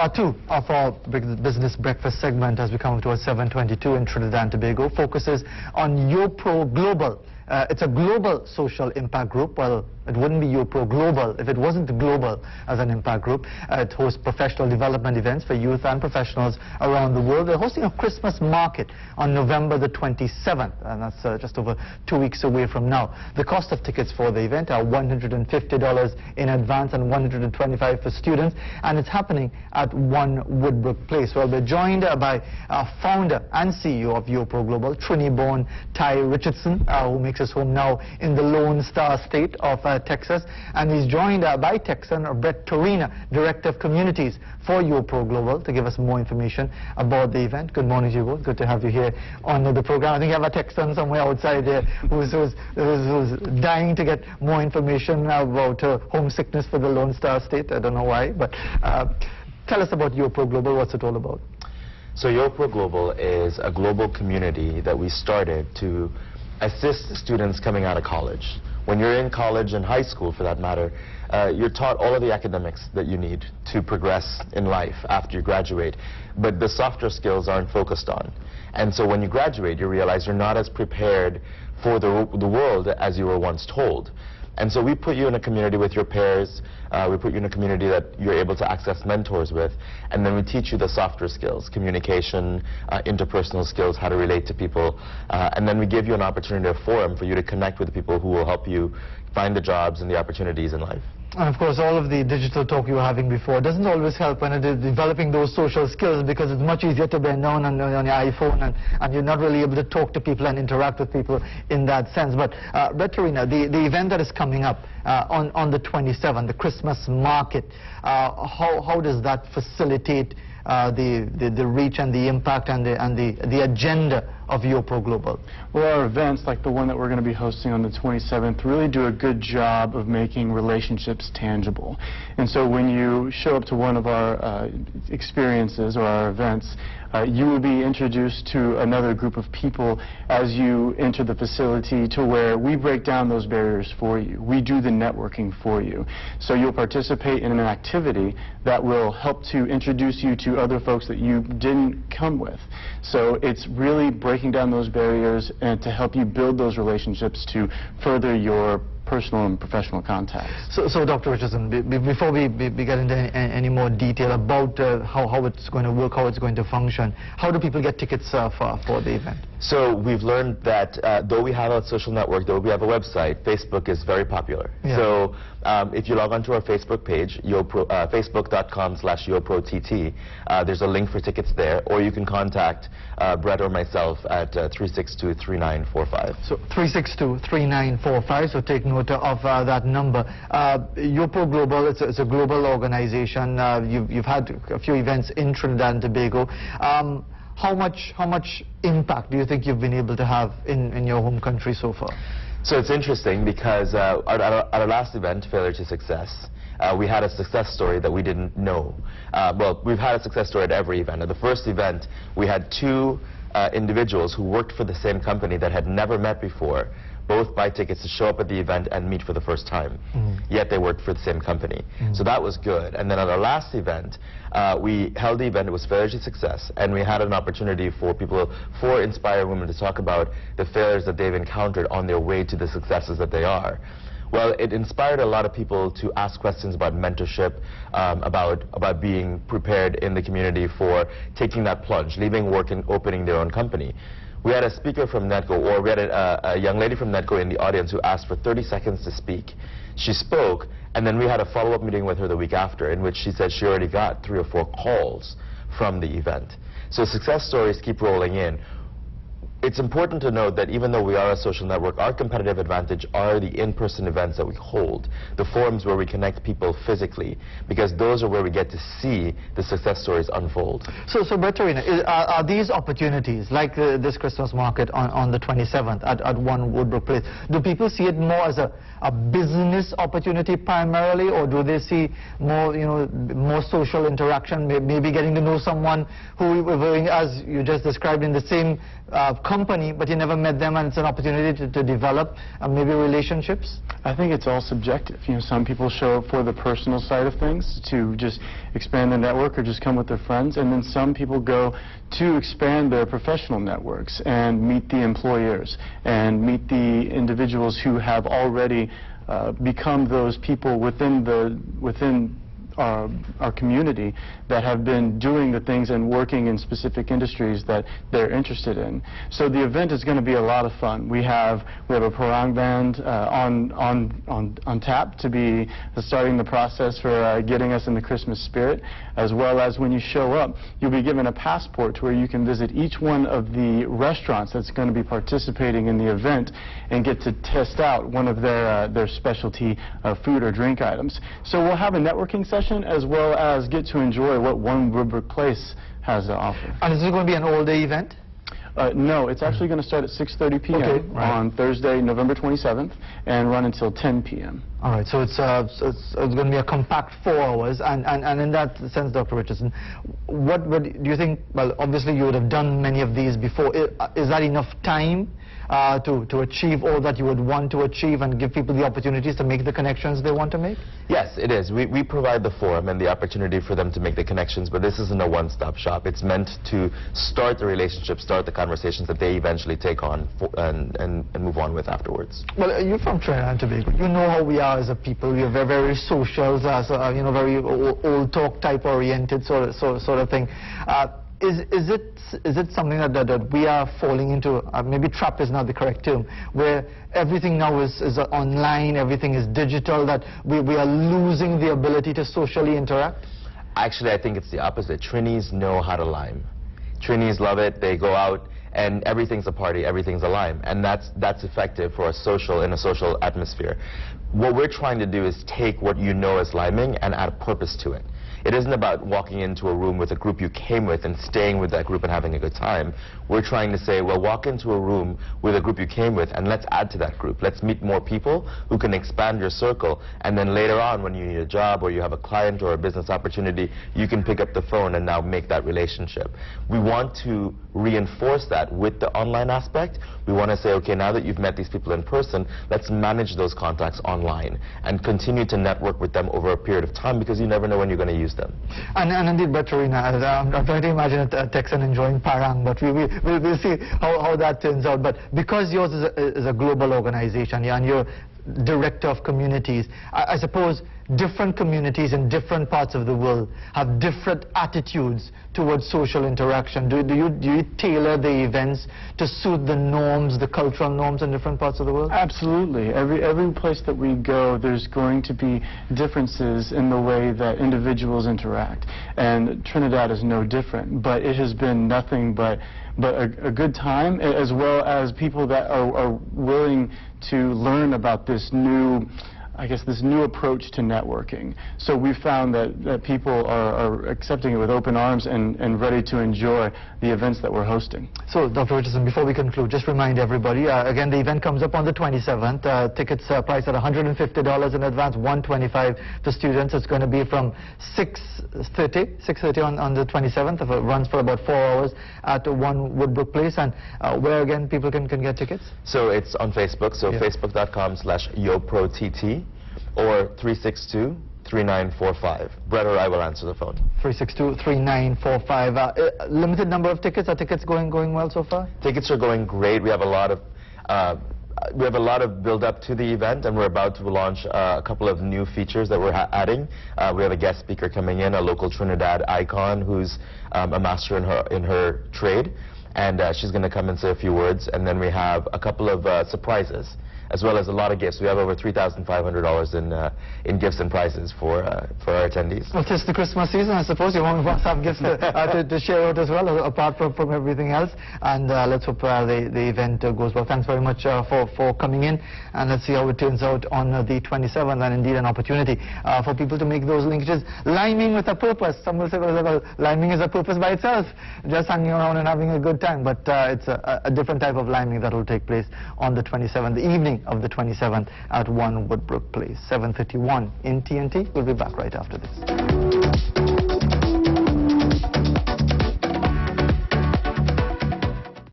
Part 2 of our business breakfast segment, as we come to 7:22 in Trinidad and Tobago, focuses on YoPro Global. It's a global social impact group. Well, it wouldn't be YoPro Global if it wasn't global as an impact group. It hosts professional development events for youth and professionals around the world. They're hosting a Christmas market on November the 27th, and that's just over 2 weeks away from now. The cost of tickets for the event are $150 in advance and $125 for students, and it's happening at One Woodbrook Place. Well, we're joined by founder and CEO of YoPro Global, Trini-born Ty Richardson, who makes his home now in the Lone Star State of Texas, and he's joined by Texan Brett Torina, Director of Communities for YoPro Global, to give us more information about the event. Good morning to you both. Good to have you here on the program. I think you have a Texan somewhere outside there who's dying to get more information about homesickness for the Lone Star State. I don't know why, but tell us about YoPro Global. What's it all about? So YoPro Global is a global community that we started to assist students coming out of college. When you're in college and high school, for that matter, you're taught all of the academics that you need to progress in life after you graduate, but the softer skills aren't focused on. And so when you graduate, you realize you're not as prepared for the world as you were once told. And so we put you in a community with your peers, we put you in a community that you're able to access mentors with, and then we teach you the softer skills, communication, interpersonal skills, how to relate to people, and then we give you an opportunity, a forum for you to connect with the people who will help you find the jobs and the opportunities in life. And of course, all of the digital talk you were having before doesn't always help when it is developing those social skills, because it's much easier to bend down on your iPhone and you're not really able to talk to people and interact with people in that sense. But Brett Torina, the event that is coming up on the 27th, the Christmas market, how does that facilitate the reach and the impact and the agenda of YoPro Global? Well, our events, like the one that we're going to be hosting on the 27th, really do a good job of making relationships tangible. And so when you show up to one of our experiences or our events, you will be introduced to another group of people as you enter the facility, to where we break down those barriers for you. We do the networking for you. So you'll participate in an activity that will help to introduce you to other folks that you didn't come with. So it's really breaking down those barriers and to help you build those relationships to further your personal and professional contacts. So Dr. Richardson, before we get into any more detail about how it's going to work, how it's going to function, how do people get tickets for the event? So we've learned that though we have a social network, though we have a website, Facebook is very popular. Yeah. So if you log onto our Facebook page, facebook.com/YoProTT, there's a link for tickets there, or you can contact Brett or myself at 362-3945. So 362-3945, so take note of that number. YoPro Global, it's a global organization. You've had a few events in Trinidad and Tobago. How much impact do you think you've been able to have in your home country so far? So it's interesting because at our last event, Failure to Success, we had a success story that we didn't know. Well, we've had a success story at every event. At the first event, we had two individuals who worked for the same company that had never met before, both buy tickets to show up at the event and meet for the first time. Yet they worked for the same company. So that was good. And then at our last event, we held the event. It was Failure to Success, and we had an opportunity for inspired women to talk about the failures that they've encountered on their way to the successes that they are. Well, it inspired a lot of people to ask questions about mentorship, about being prepared in the community for taking that plunge, leaving work and opening their own company. We had a speaker from Netco, or we had a young lady from Netco in the audience who asked for 30 seconds to speak. She spoke, and then we had a follow-up meeting with her the week after, in which she said she already got 3 or 4 calls from the event. So success stories keep rolling in. It's important to note that even though we are a social network, our competitive advantage are the in-person events that we hold, the forums where we connect people physically, because those are where we get to see the success stories unfold. So Brett Torina, are these opportunities, like this Christmas market on the 27th at One Woodbrook Place, do people see it more as a business opportunity primarily, or do they see more, more social interaction, maybe getting to know someone who, as you just described, in the same company, but you never met them, and it's an opportunity to develop maybe relationships? I think it's all subjective. You know, some people show up for the personal side of things, to just expand their network or just come with their friends, and then some people go to expand their professional networks and meet the employers and meet the individuals who have already become those people within our community that have been doing the things and working in specific industries that they're interested in. So the event is going to be a lot of fun. We have a parang band on tap to be starting the process for getting us in the Christmas spirit, as well as when you show up, you'll be given a passport to where you can visit each one of the restaurants that's going to be participating in the event and get to test out one of their specialty food or drink items. So we'll have a networking session as well as get to enjoy what One Woodbrook Place has to offer. And is it going to be an all-day event? No, it's actually going to start at 6:30 p.m. On Thursday, November 27th, and run until 10 p.m. All right, so it's going to be a compact 4 hours, and in that sense, Dr. Richardson, what do you think? Well, obviously you would have done many of these before. Is that enough time to achieve all that you would want to achieve and give people the opportunities to make the connections they want to make? Yes, it is. We provide the forum and the opportunity for them to make the connections, but this isn't a one-stop shop. It's meant to start the relationship, start the conversations that they eventually take on and move on with afterwards. Well, you're from Trinidad and Tobago. You know how we are as a people. We are very, very social, you know, very old talk type oriented sort of thing. Is it something that we are falling into, maybe trap is not the correct term, where everything now is online, everything is digital, that we are losing the ability to socially interact? Actually, I think it's the opposite. Trinis know how to lime. Trinis love it. They go out and everything's a party, everything's a lime, and that's effective for in a social atmosphere. What we're trying to do is take what you know as liming and add a purpose to it. It isn't about walking into a room with a group you came with and staying with that group and having a good time. We're trying to say, well, walk into a room with a group you came with and let's add to that group. Let's meet more people who can expand your circle, and then later on when you need a job or you have a client or a business opportunity, you can pick up the phone and now make that relationship. We want to reinforce that with the online aspect. We want to say, okay, now that you've met these people in person, let's manage those contacts online and continue to network with them over a period of time, because you never know when you're going to use them. And indeed, Batarina, I'm trying to imagine a Texan enjoying parang, but we'll see how that turns out. But because yours is a global organization, and you're director of communities, I suppose different communities in different parts of the world have different attitudes towards social interaction. Do you tailor the events to suit the norms, the cultural norms in different parts of the world? Absolutely. Every place that we go, there's going to be differences in the way that individuals interact. And Trinidad is no different, but it has been nothing but a good time, as well as people that are willing to learn about this new, I guess, this new approach to networking. So we found that people are accepting it with open arms and ready to enjoy the events that we're hosting. So, Dr. Richardson, before we conclude, just remind everybody, again, the event comes up on the 27th. Tickets priced at $150 in advance, $125 for students. It's going to be from 6:30 on the 27th. It runs for about 4 hours at One Woodbrook Place. And where, again, people can get tickets? So it's on Facebook, so facebook.com/YoProTT. or 362-3945. Brett or I will answer the phone. 362-3945. Limited number of tickets. Are tickets going well so far? Tickets are going great. We have a lot of build up to the event, and we're about to launch a couple of new features that we're adding. We have a guest speaker coming in, a local Trinidad icon who's a master in her trade, and she's going to come and say a few words. And then we have a couple of surprises, as well as a lot of gifts. We have over $3,500 in gifts and prizes for our attendees. Well, it's the Christmas season. I suppose you want to have gifts to share out as well, apart from everything else. And let's hope the event goes well. Thanks very much for coming in, and let's see how it turns out on the 27th, and indeed an opportunity for people to make those linkages. Liming with a purpose. Some will say, well, liming is a purpose by itself, just hanging around and having a good time. But it's a different type of liming that will take place on the 27th, the evening of the 27th at One Woodbrook Place, 7:31 in TNT. We'll be back right after this.